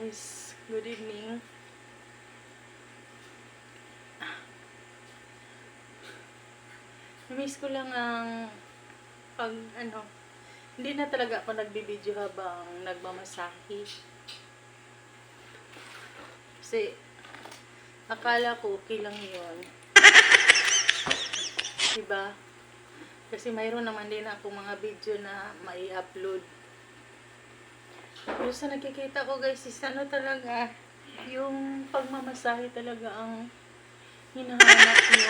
guys, good evening. Namiss ko lang ang hindi na talaga ako nagbibideo habang nagmamasahe. Kasi akala ko okay lang yun. Diba? Kasi mayroon naman din ako mga video na mai-upload. Pero sa nakikita ko guys, is talaga, yung pagmamasahe talaga ang hinahanap nyo.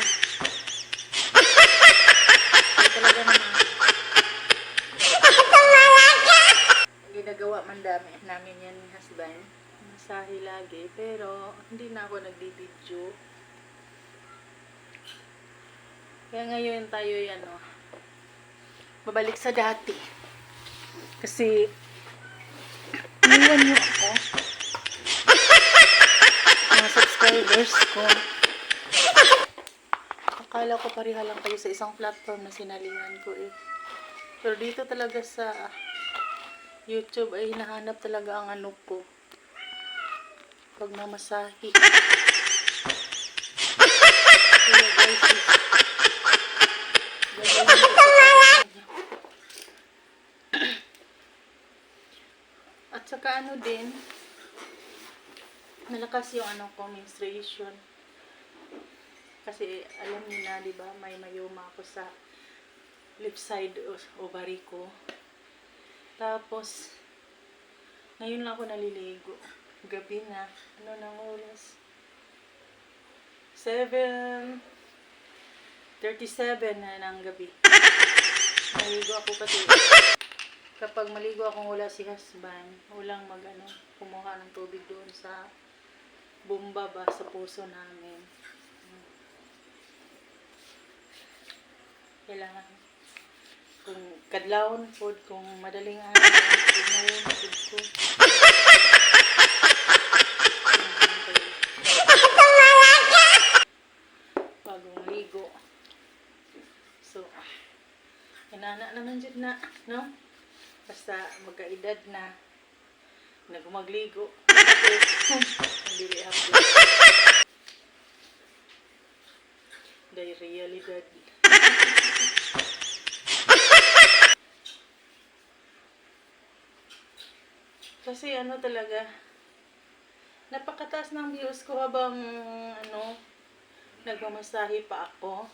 Hindi talaga naman ginagawa man namin yan ni husband. Masahe lagi, pero hindi na ako nagbibideo. Kaya ngayon tayo babalik sa dati. Kasi iniwan nyo ako, mga subscribers ko. Akala ko pareha lang kayo sa isang platform na sinalingan ko eh. Pero dito talaga sa YouTube ay hinahanap talaga ang ano ko, pagmamasahe. Kaya guys, gagawin ko sa inyo. At saka din, malakas yung ko, menstruation. Kasi alam niyo na, di ba, may mayoma ako sa left side ovary ko. Tapos, ngayon lang ako naliligo. Gabi na. Ano nang oras? 7:37 na ng gabi. Naligo ako kasi kapag maligo akong wala si husband, walang kumuha ng tubig doon sa bomba ba sa puso namin. Kailangan kung kadlawon food, kung madaling araw, tinawon food ko. Bagong ligo. So, inana naman dyan na, no? Basta magkaedad na, nagmagligo. Hindi i-upload. Dahil realidad. Kasi talaga, napakataas ng views ko habang nagmamasahe pa ako.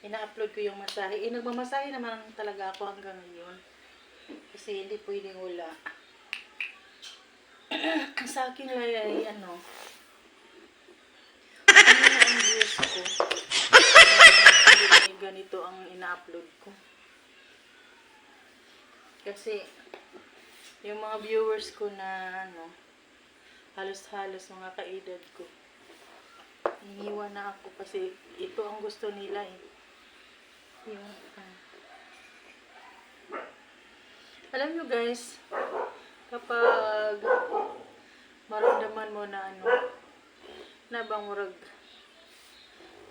Ina-upload ko yung masahe. Nagmamasahe naman talaga ako hanggang ngayon. Kasi hindi pwedeng wala. Sa akin lang ay ano ang views ko. Hindi ganito ang ina-upload ko. Kasi yung mga viewers ko na halos-halos mga kaedad ko, iniwan na ako kasi ito ang gusto nila eh. Alam nyo guys, kapag maramdaman mo na na bang murag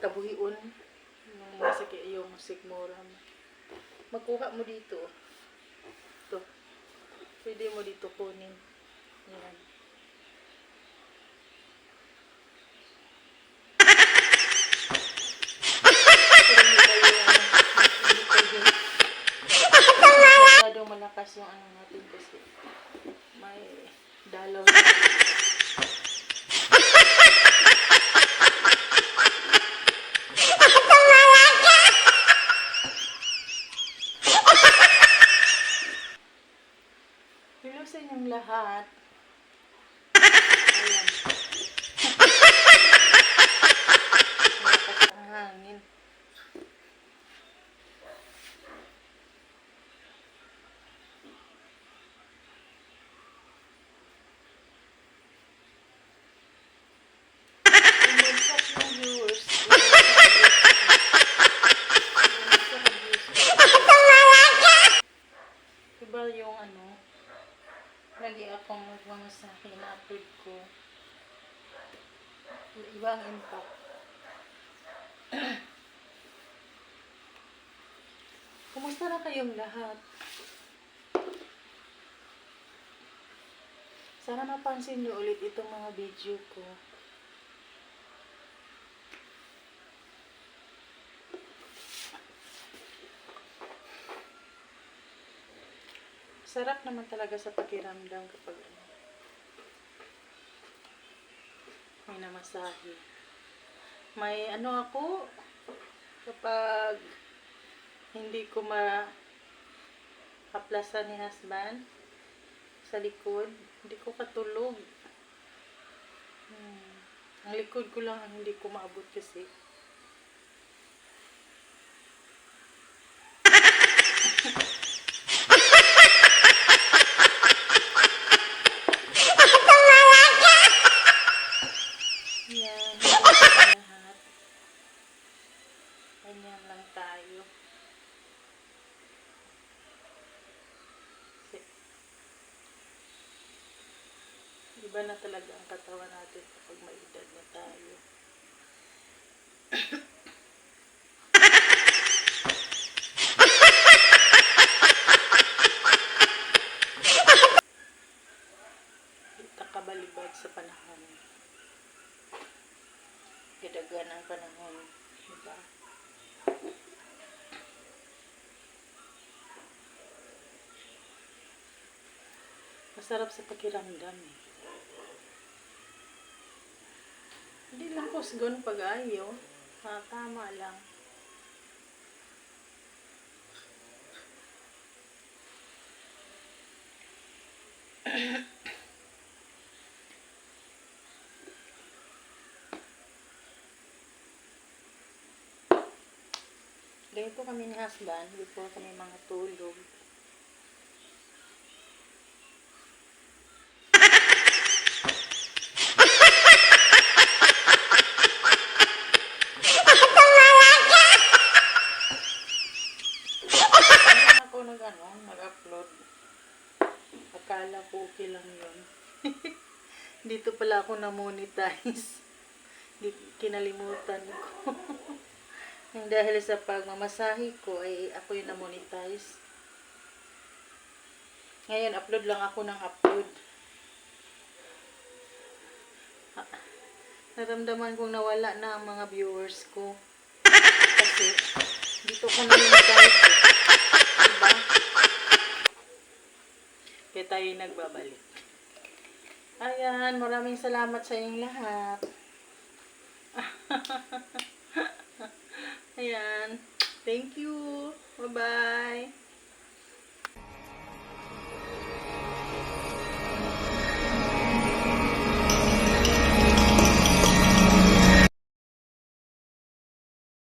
kabuhion yung sikmoram, magkuha mo dito. Ito. Pwede mo dito kunin. Yan. Masyadong malakas yung natin kasi may dalaw na. Hello sa inyong lahat. Ayan. Malakas ang hangin. Bumagsak yung viewers. Diba yung lagi akong magmamasahe na upload ko. Iba ang impact. Kumusta na kayong lahat? Sana mapansin nyo ulit itong mga video ko. Sarap naman talaga sa pakiramdam kapag may namasahe. May ako, kapag hindi ko kaplasan ni husband sa likod, hindi ko katulog. Ang likod ko lang ang hindi ko maabot kasi. Yan, lahat. Ganyan lang tayo. Iba na talaga ang katawan natin kapag may edad na tayo. Kita kabalibad sa panahon. Kadagan ang panahon. Diba? Masarap sa pakiramdam eh. Hindi lang po sigon pag-ayo. Tama lang. Ganito kami ni husband before kami mga tulog. Ako nag-upload. Akala ko okay lang yun. Dito pala ako na-monetize. Kinalimutan ko. Dahil sa pagmamasahe ko ay ako yung na-monetize. Ngayon upload lang ako ng upload. Naramdaman kong nawala na ang mga viewers ko. Kasi dito ko na-monetize. Diba? Kaya tayo nagbabalik. Ayan, maraming salamat sa inyong lahat. Ayan. Thank you. Bye-bye.